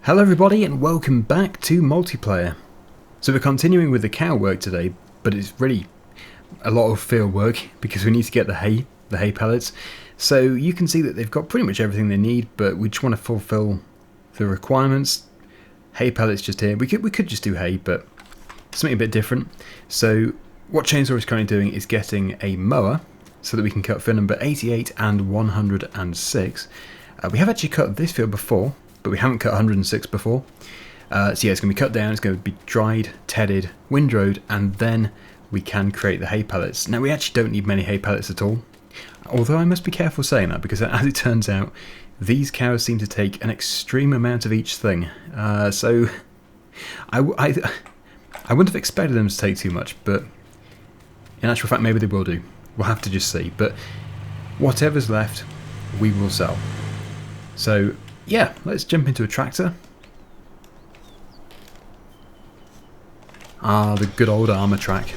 Hello everybody and welcome back to multiplayer. So we're continuing with the cow work today, but it's really a lot of field work because we need to get the hay pellets. So you can see that they've got pretty much everything they need, but we just want to fulfill the requirements. Hay pellets just here. We could just do hay, but something a bit different. So what Chainsaw is currently doing is getting a mower so that we can cut field number 88 and 106. We have actually cut this field before, but we haven't cut 106 before. So yeah, it's going to be cut down, it's going to be dried, tedded, windrowed, and then we can create the hay pellets. Now we actually don't need many hay pellets at all, although I must be careful saying that because as it turns out, these cows seem to take an extreme amount of each thing. So I wouldn't have expected them to take too much, but in actual fact maybe they will do. We'll have to just see, but whatever's left, we will sell. So yeah, let's jump into a tractor. The good old armour track.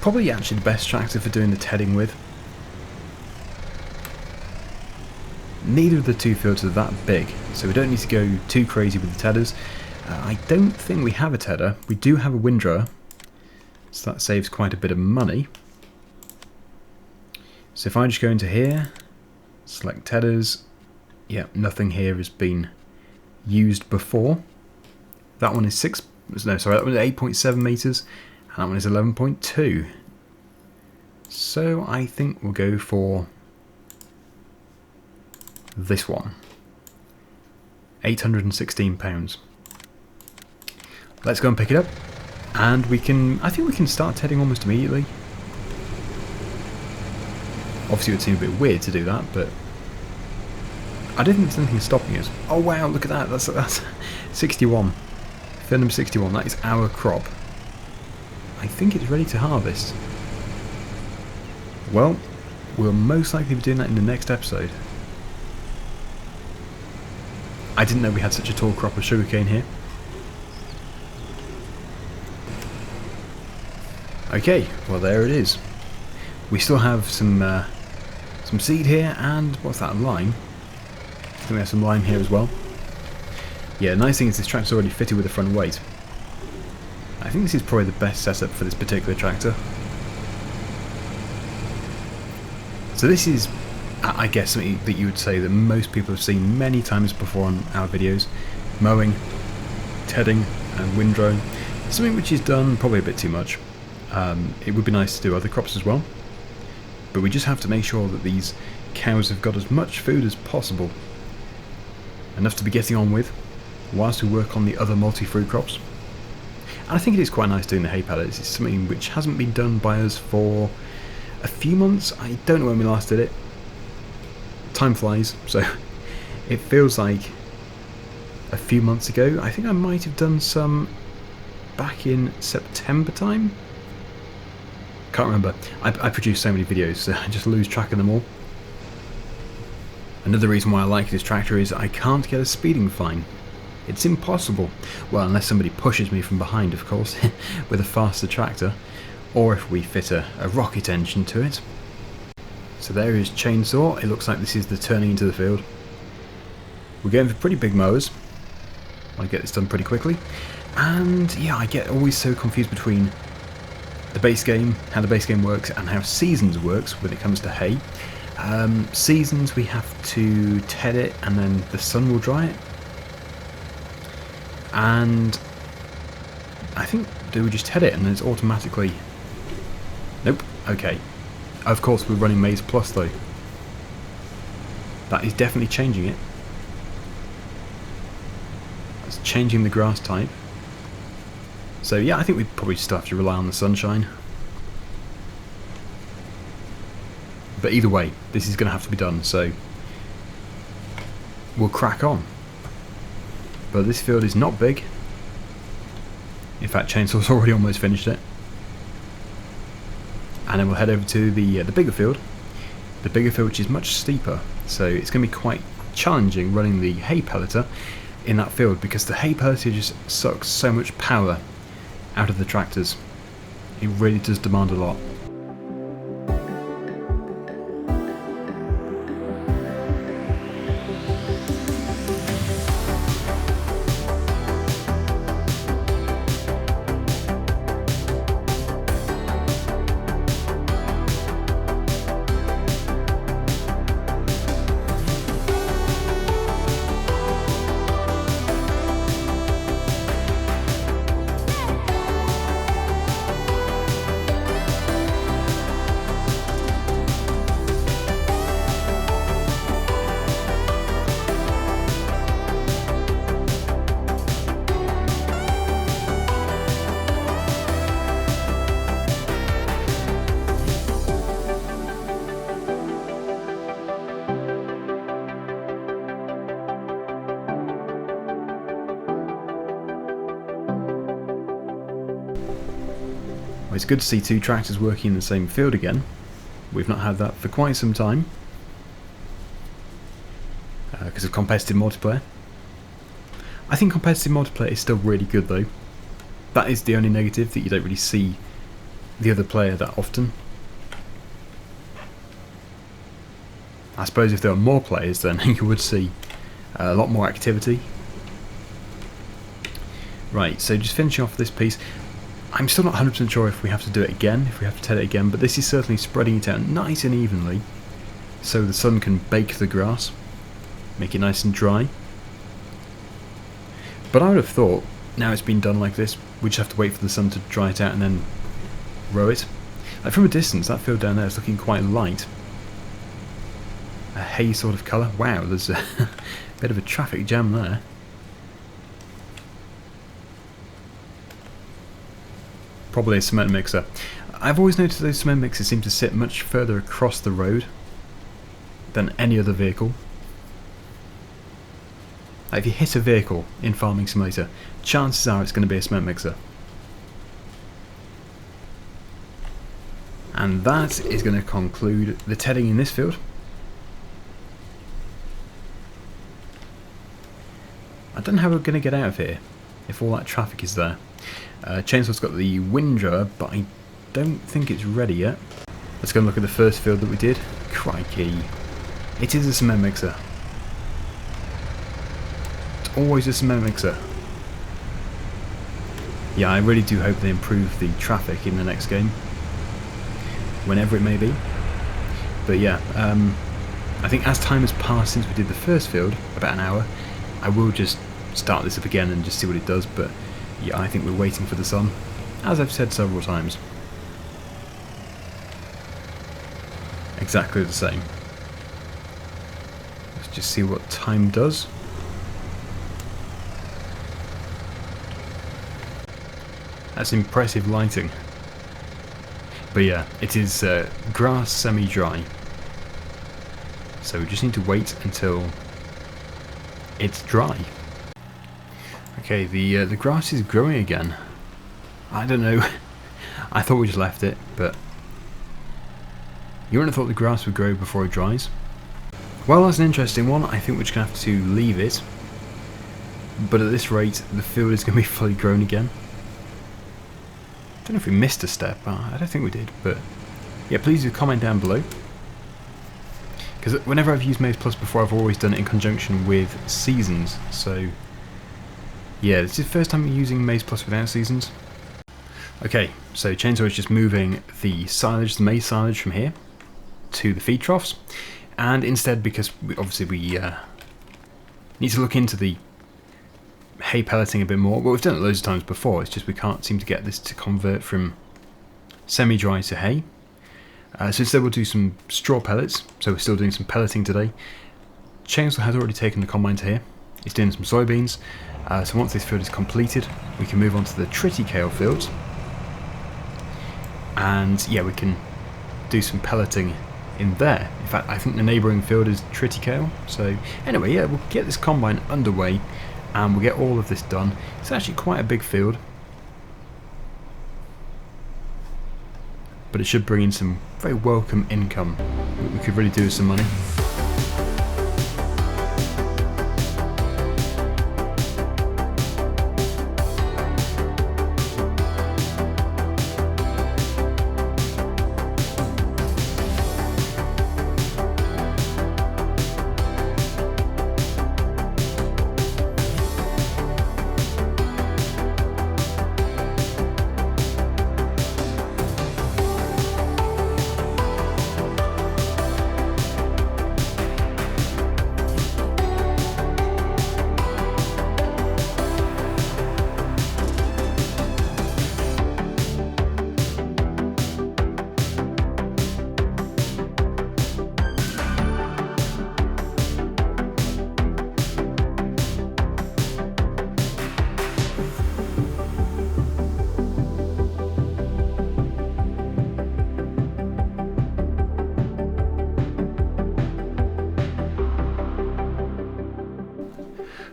Probably actually the best tractor for doing the tedding with. Neither of the two fields are that big, so we don't need to go too crazy with the tedders. I don't think we have a tedder. We do have a windrower, so that saves quite a bit of money. So if I just go into here, select tedders, yeah, nothing here has been used before. That one is that one is 8.7 meters, and that one is 11.2. So I think we'll go for this one. 816 pounds. Let's go and pick it up, and I think we can start tedding almost immediately. Obviously it would seem a bit weird to do that, but I don't think there's anything stopping us. Oh wow, look at that, that's 61. Field number 61, that is our crop. I think it's ready to harvest. Well, we'll most likely be doing that in the next episode. I didn't know we had such a tall crop of sugarcane here. Okay, well there it is. We still have some seed here, and what's that, lime? I think we have some lime here as well. Yeah, the nice thing is this tractor's already fitted with a front weight. I think this is probably the best setup for this particular tractor. So this is, I guess, something that you would say that most people have seen many times before on our videos. Mowing, tedding and windrow. Something which is done probably a bit too much. It would be nice to do other crops as well. But we just have to make sure that these cows have got as much food as possible. Enough to be getting on with, whilst we work on the other multi-fruit crops. And I think it is quite nice doing the hay pellets. It's something which hasn't been done by us for a few months. I don't know when we last did it. Time flies, so it feels like a few months ago. I think I might have done some back in September time. Can't remember. I produce so many videos, so I just lose track of them all. Another reason why I like this tractor is I can't get a speeding fine. It's impossible. Well, unless somebody pushes me from behind, of course, with a faster tractor, or if we fit a rocket engine to it. So there is Chainsaw. It looks like this is the turning into the field. We're going for pretty big mowers. I want to get this done pretty quickly. And yeah, I get always so confused between the base game, how the base game works, and how Seasons works when it comes to hay. Seasons, we have to ted it and then the sun will dry it. And I think, do we just ted it and then it's automatically... Nope, okay. Of course we're running Maize Plus though. That is definitely changing it. That's changing the grass type. So yeah, I think we probably still have to rely on the sunshine. But either way, this is going to have to be done, so we'll crack on. But this field is not big. In fact, Chainsaw's already almost finished it. And then we'll head over to the bigger field. The bigger field, which is much steeper, so it's going to be quite challenging running the hay pelleter in that field because the hay pelleter just sucks so much power out of the tractors. It really does demand a lot. Well, it's good to see two tractors working in the same field again. We've not had that for quite some time because of competitive multiplayer. I think competitive multiplayer is still really good though. That is the only negative, that you don't really see the other player that often. I suppose if there were more players then you would see a lot more activity. Right, so just finishing off this piece. I'm still not 100% sure if we have to do it again, if we have to tell it again, but this is certainly spreading it out nice and evenly so the sun can bake the grass, make it nice and dry. But I would have thought, now it's been done like this, we just have to wait for the sun to dry it out and then row it. Like from a distance, that field down there is looking quite light. A hay sort of colour. Wow, there's a bit of a traffic jam there. Probably a cement mixer. I've always noticed those cement mixers seem to sit much further across the road than any other vehicle. Like if you hit a vehicle in Farming Simulator, chances are it's going to be a cement mixer. And that is going to conclude the tedding in this field. I don't know how we're going to get out of here if all that traffic is there. Chainsaw's got the windrower, but I don't think it's ready yet. Let's go and look at the first field that we did. Crikey. It is a cement mixer. It's always a cement mixer. Yeah, I really do hope they improve the traffic in the next game. Whenever it may be. But yeah, I think as time has passed since we did the first field, about an hour, I will just start this up again and just see what it does, but yeah, I think we're waiting for the sun, as I've said several times. Exactly the same. Let's just see what time does. That's impressive lighting. But yeah, it is grass semi-dry. So we just need to wait until it's dry. Okay, the grass is growing again. I don't know. I thought we just left it, but you wouldn't have thought the grass would grow before it dries. Well, that's an interesting one. I think we're just going to have to leave it. But at this rate, the field is going to be fully grown again. I don't know if we missed a step. I don't think we did, but yeah, please do comment down below. Because whenever I've used Maize Plus before, I've always done it in conjunction with seasons. So yeah, this is the first time using Maize Plus without seasons. Okay, so Chainsaw is just moving the silage, the maize silage from here to the feed troughs. And instead, because obviously we need to look into the hay pelleting a bit more. Well, we've done it loads of times before, it's just we can't seem to get this to convert from semi-dry to hay. So instead we'll do some straw pellets, so we're still doing some pelleting today. Chainsaw has already taken the combine to here, he's doing some soybeans. So once this field is completed, we can move on to the triticale fields. And yeah, we can do some pelleting in there. In fact, I think the neighbouring field is triticale. So anyway, yeah, we'll get this combine underway and we'll get all of this done. It's actually quite a big field, but it should bring in some very welcome income. We could really do with some money.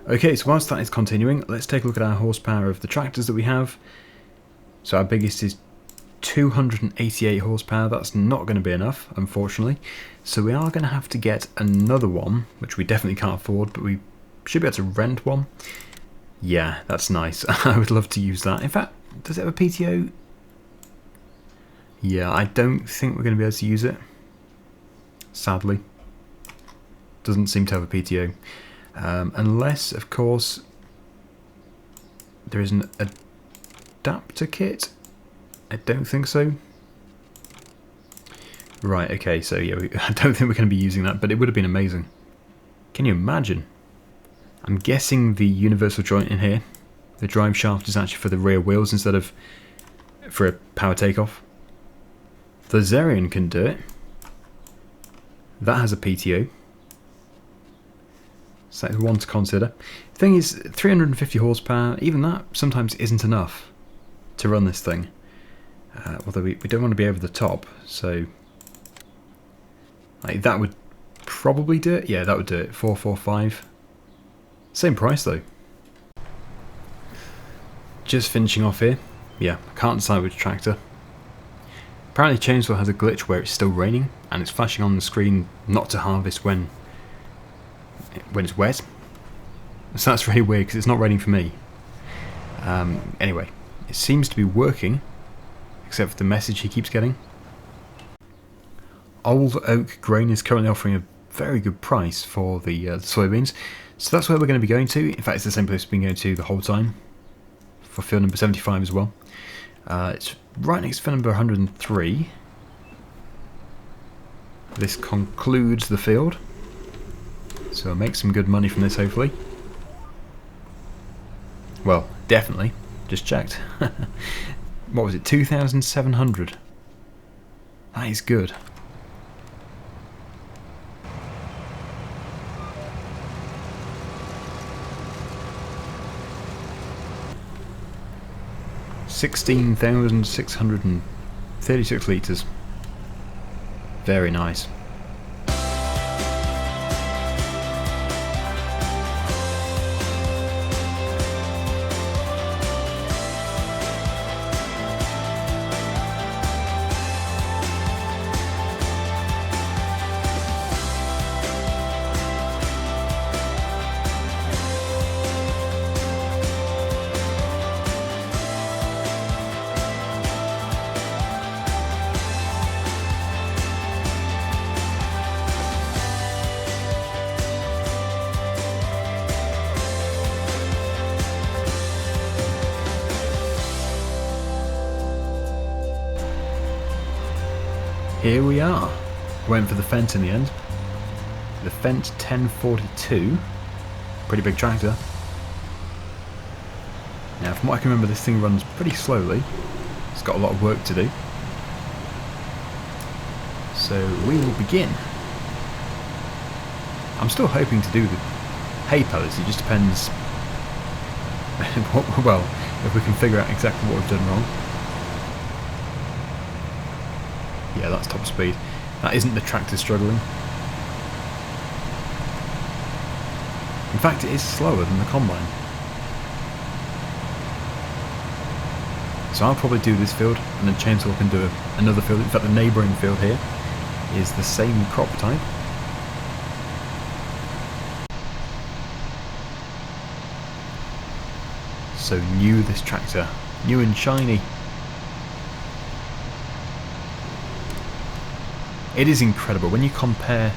Okay, so whilst that is continuing, let's take a look at our horsepower of the tractors that we have. So our biggest is 288 horsepower. That's not going to be enough, unfortunately. So we are going to have to get another one, which we definitely can't afford, but we should be able to rent one. Yeah, that's nice. I would love to use that. In fact, does it have a PTO? Yeah, I don't think we're going to be able to use it. Sadly. Doesn't seem to have a PTO. Unless, of course, there is an adapter kit. I don't think so. Right, okay, so yeah, I don't think we're going to be using that, but it would have been amazing. Can you imagine? I'm guessing the universal joint in here, the drive shaft, is actually for the rear wheels instead of for a power takeoff. The Zerion can do it. That has a PTO. So that's one to consider. The thing is, 350 horsepower, even that sometimes isn't enough to run this thing. Although we don't want to be over the top, so like, that would probably do it. Yeah, that would do it. 445. Same price though. Just finishing off here. Yeah, I can't decide which tractor. Apparently Chainsaw has a glitch where it's still raining and it's flashing on the screen not to harvest when it's wet. So that's really weird because it's not raining for me. Anyway, it seems to be working, except for the message he keeps getting. Old Oak Grain is currently offering a very good price for the soybeans, so that's where we're going to be going to. In fact, it's the same place we've been going to the whole time, for field number 75 as well. It's right next to field number 103. This concludes the field, so I'll make some good money from this, hopefully. Well, definitely. Just checked. What was it? 2,700. That is good. $16,636 litres. Very nice. Here we are. Went for the Fent in the end. The Fent 1042. Pretty big tractor. Now, from what I can remember, this thing runs pretty slowly. It's got a lot of work to do. So we will begin. I'm still hoping to do the hay pellets. It just depends. Well, if we can figure out exactly what we've done wrong. Yeah, that's top speed. That isn't the tractor struggling. In fact, it is slower than the combine. So I'll probably do this field, and then Chainsaw can do another field. In fact, the neighbouring field here is the same crop type. So new, this tractor. New and shiny. It is incredible when you compare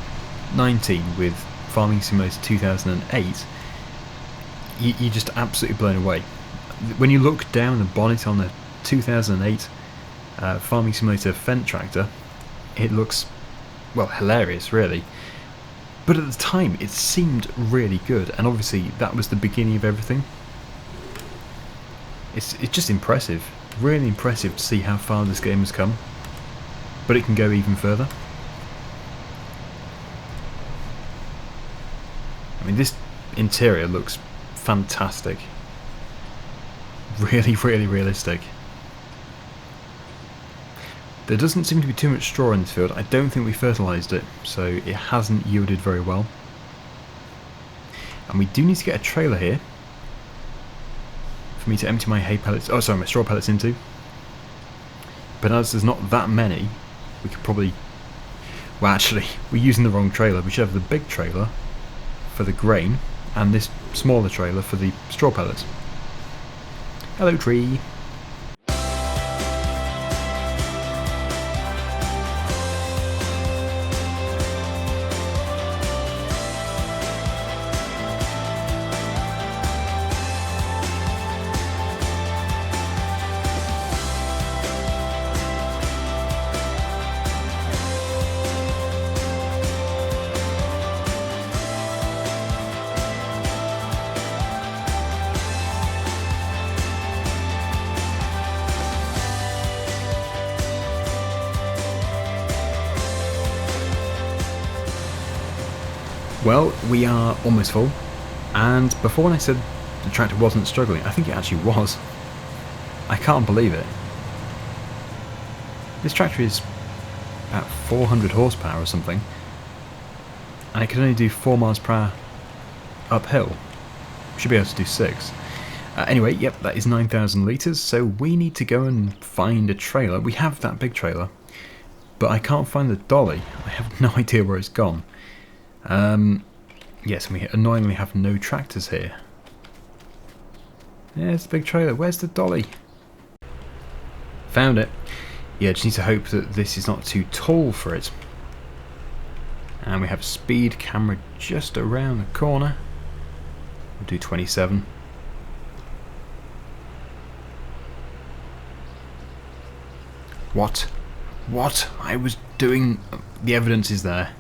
19 with Farming Simulator 2008. You're just absolutely blown away. When you look down the bonnet on the 2008 Farming Simulator Fent tractor, it looks, well, hilarious really. But at the time it seemed really good, and obviously that was the beginning of everything. It's just impressive, really impressive to see how far this game has come. But it can go even further. I mean, this interior looks fantastic. Really, really realistic. There doesn't seem to be too much straw in this field. I don't think we fertilised it, so it hasn't yielded very well. And we do need to get a trailer here for me to empty my hay pellets, oh sorry, my straw pellets into. but as there's not that many, we could probably... Well, actually, we're using the wrong trailer. We should have the big trailer for the grain, and this smaller trailer for the straw pellets. Hello, tree. Well, we are almost full, and before when I said the tractor wasn't struggling, I think it actually was. I can't believe it. This tractor is about 400 horsepower or something, and it can only do 4 miles per hour uphill. Should be able to do 6. Anyway, yep, that is 9,000 litres, so we need to go and find a trailer. We have that big trailer, but I can't find the dolly. I have no idea where it's gone. Yes, and we annoyingly have no tractors here. Yeah, it's the big trailer. Where's the dolly? Found it. Yeah, just need to hope that this is not too tall for it. And we have a speed camera just around the corner. We'll do 27. What? What? I was doing... The evidence is there.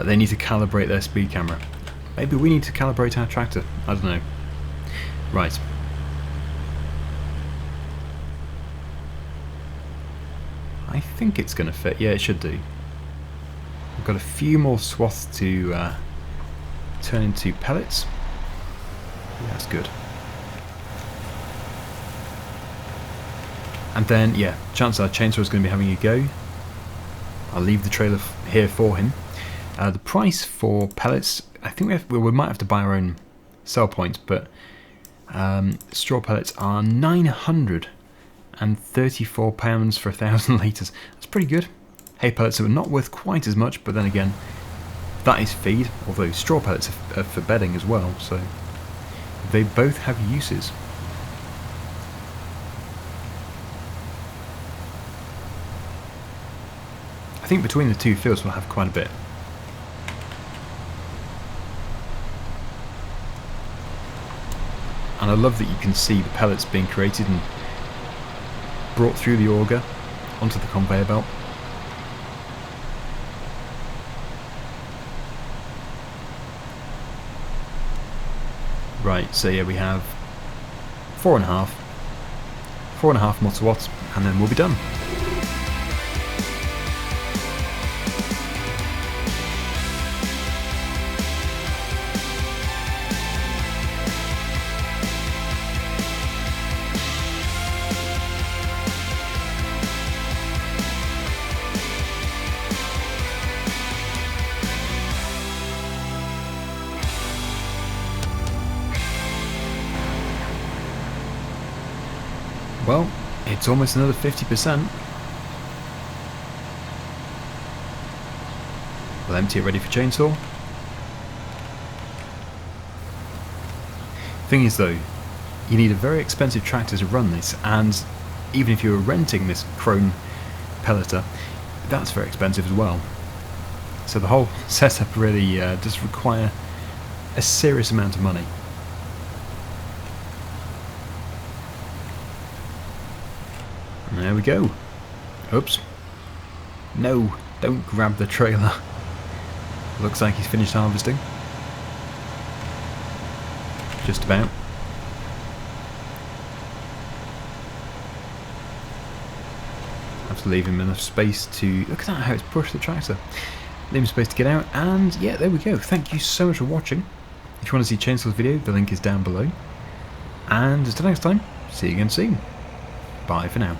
They need to calibrate their speed camera. Maybe we need to calibrate our tractor. I don't know. Right. I think it's going to fit. Yeah, it should do. We've got a few more swaths to turn into pellets. Yeah, that's good. And then, yeah, chances are Chainsaw is going to be having a go. I'll leave the trailer here for him. The price for pellets, I think we might have to buy our own sell points, but straw pellets are £934 for 1,000 litres. That's pretty good. Hay pellets are not worth quite as much, but then again, that is feed, although straw pellets are for bedding as well, so they both have uses. I think between the two fields we'll have quite a bit. And I love that you can see the pellets being created and brought through the auger onto the conveyor belt. Right, so yeah, we have 4.5 multiwatts, and then we'll be done. Well, it's almost another 50%. We'll empty it ready for chainsaw. Thing is though, you need a very expensive tractor to run this, and even if you were renting this chrome pelleter, that's very expensive as well. So the whole setup really does require a serious amount of money. There we go. Oops. No, don't grab the trailer. Looks like he's finished harvesting. Just about. Have to leave him enough space to... Look at that, how it's pushed the tractor. Leave him space to get out, and yeah, there we go. Thank you so much for watching. If you want to see Chainsaw's video, the link is down below. And until next time, see you again soon. Bye for now.